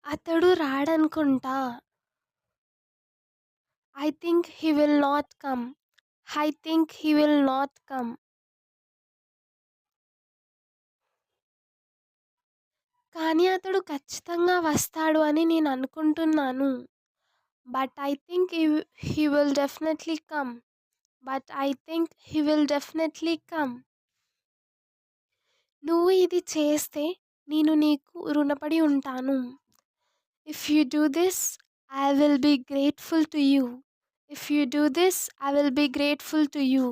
అతడు రాడనుకుంటా. I think he will not come. I think he will not come. కానీ అతడు ఖచ్చితంగా వస్తాడు అని నేననుకుంటున్నాను. But I think he will definitely come. But I think he will definitely come. నువ్వు ఇది చేస్తే నేను నీకు రుణపడి ఉంటాను. If you do this I will be grateful to you. If you do this I will be grateful to you.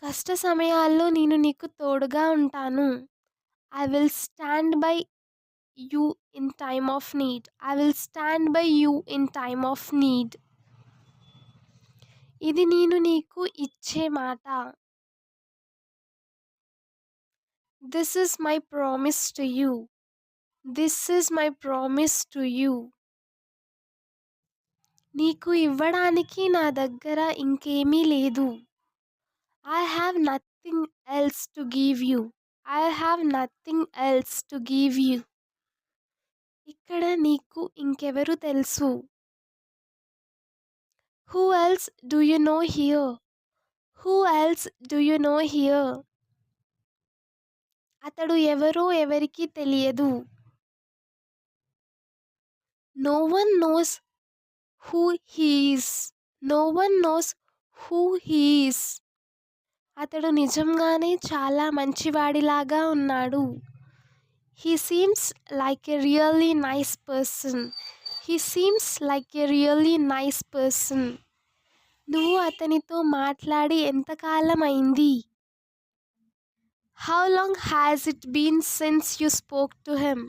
కష్ట సమయాల్లో నేను నీకు తోడుగా ఉంటాను. I will stand by you in time of need. I will stand by you in time of need. ఇది నేను నీకు ఇచ్చే మాట. This is my promise to you. This is my promise to you. నీకు ఇవ్వడానికి నా దగ్గర ఇంకేమీ లేదు. I have nothing else to give you. I have nothing else to give you. ఇక్కడ నీకు ఇంకెవరు తెలుసు? Who else do you know here? Who else do you know here? అతడు ఎవరో ఎవరికీ తెలియదు. No one knows who he is. No one knows who he is. అతడు నిజంగానే చాలా మంచివాడిలాగా ఉన్నాడు. He seems like a really nice person. He seems like a really nice person. నువ్వు అతనితో మాట్లాడి ఎంతకాలం అయింది? How long has it been since you spoke to him?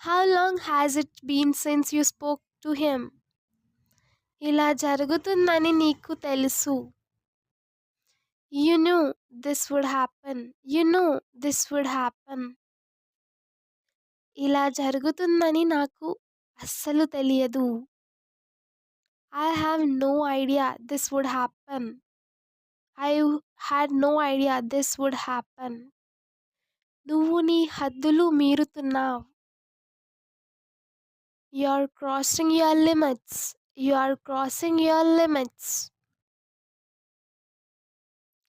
How long has it been since you spoke to him? ఇలా జరుగుతుందని నీకు తెలుసు. You knew this would happen. You knew this would happen. ఇలా జరుగుతుందని నాకు అస్సలు తెలియదు. I have no idea this would happen. I had no idea this would happen. నువ్వు నీ హద్దులు మీరుతున్నావ్. You are crossing your limits. You are crossing your limits.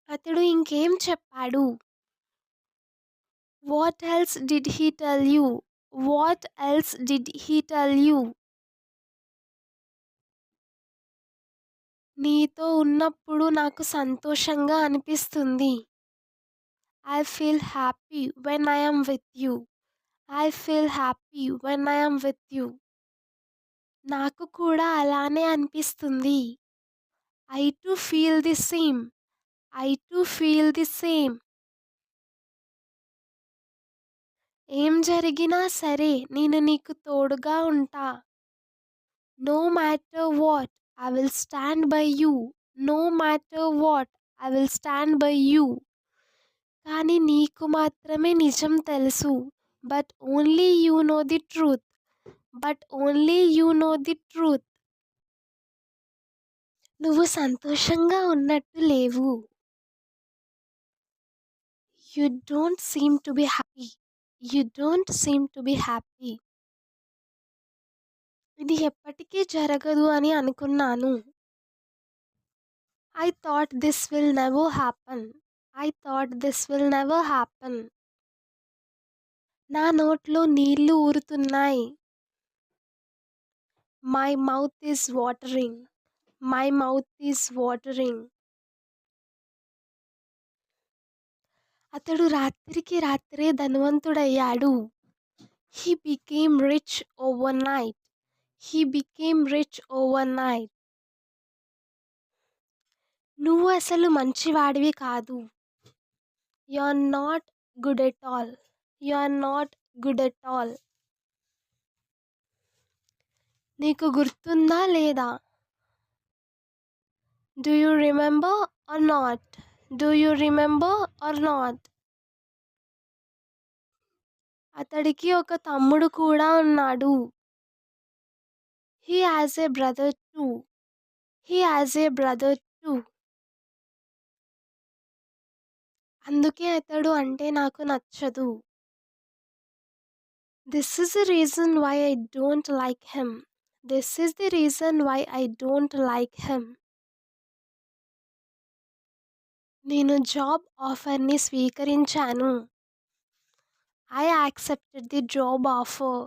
అతడు ఇంకేం చెప్పాడు? What else did he tell you? What else did he tell you? నీతో ఉన్నప్పుడు నాకు సంతోషంగా అనిపిస్తుంది. I feel happy when I am with you. I feel happy when I am with you. నాకు కూడా అలానే అనిపిస్తుంది. I too feel the same. I too feel the same. ఏం జరిగినా సరే నేను నీకు తోడుగా ఉంటా. No matter what I will stand by you. No matter what I will stand by you. కానీ నీకు మాత్రమే నిజం తెలుసు. But only you know the truth. But only you know the truth. నువ్వు సంతోషంగా ఉన్నట్టు లేవు. You don't seem to be happy. You don't seem to be happy. ఇది ఎప్పటికీ జరగదు అని అనుకున్నాను. I thought this will never happen. I thought this will never happen. నా నోట్లో నీళ్లు ఊరుతున్నాయి. My mouth is watering. My mouth is watering. అతడు రాత్రికి రాత్రే ధనవంతుడయ్యాడు. He became rich over night. He became rich over night. నువ్వు అసలు మంచివాడివి కాదు. You are not good at all. You are not good at all. నీకు గుర్తుందా లేదా? Do you remember or not? Do you remember or not? అతడికి ఒక తమ్ముడు కూడా ఉన్నాడు. He has a brother too. He has a brother too. అందుకే అతడు అంటే నాకు నచ్చదు. This is the reason why I don't like him. This is the reason why I don't like him. నేను job ఆఫర్ని స్వీకరించాను. I accepted the job offer.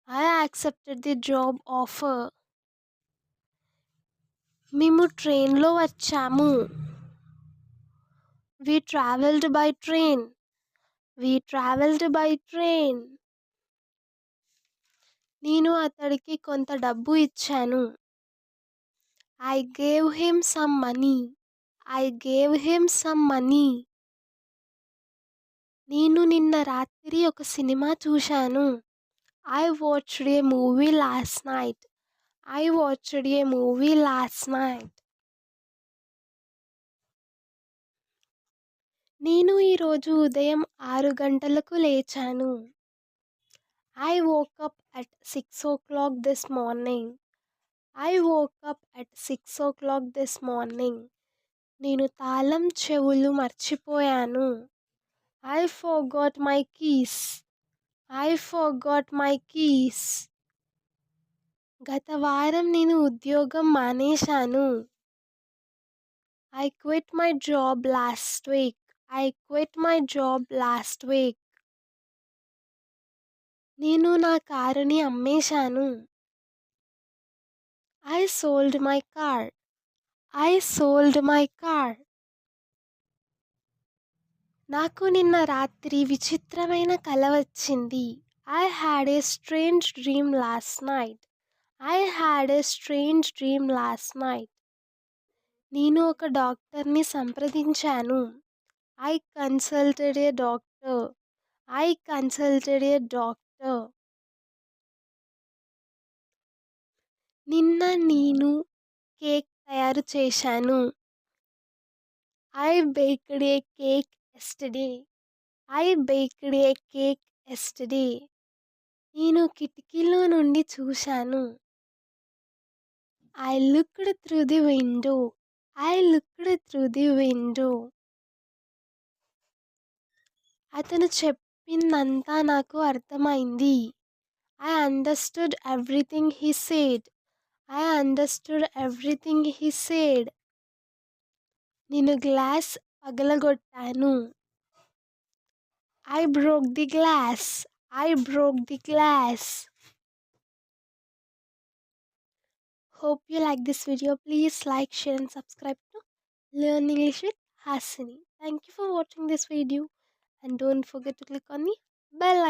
I accepted the job offer. మేము ట్రైన్లో వచ్చాము. We traveled by train. We traveled by train. నేను అతడికి కొంత డబ్బు ఇచ్చాను. I gave him some money. I gave him some money. నేను నిన్న రాత్రి ఒక సినిమా చూశాను. I watched a movie last night. I watched a movie last night. నేను ఈరోజు ఉదయం 6 గంటలకు లేచాను. I woke up at 6 o'clock this morning. I woke up at 6 o'clock this morning. నేను తాళం చెవులు మర్చిపోయాను. I forgot my keys. I forgot my keys. గత వారం నేను ఉద్యోగం మానేశాను. I quit my job last week. I quit my job last week. నేను నా కారుని అమ్మేశాను. I sold my car. I sold my car. నాకు నిన్న రాత్రి విచిత్రమైన కల వచ్చింది. I had a strange dream last night. I had a strange dream last night. నేను ఒక డాక్టర్ని సంప్రదించాను. I consulted a doctor. I consulted a doctor. నిన్న నేను కేక్ తయారు చేశాను. I baked a cake yesterday. I baked a cake yesterday. నేను కిటికీలో నుండి చూశాను. I looked through the window. I looked through the window. అతను చెప్పిందంతా నాకు అర్థమైంది. I understood everything he said. I understood everything he said. నేను glass పగలగొట్టాను. I broke the glass. I broke the glass. Hope you like this video. Please like, share and subscribe to Learn English with Hasini. Thank you for watching this video and don't forget to click on the bell icon.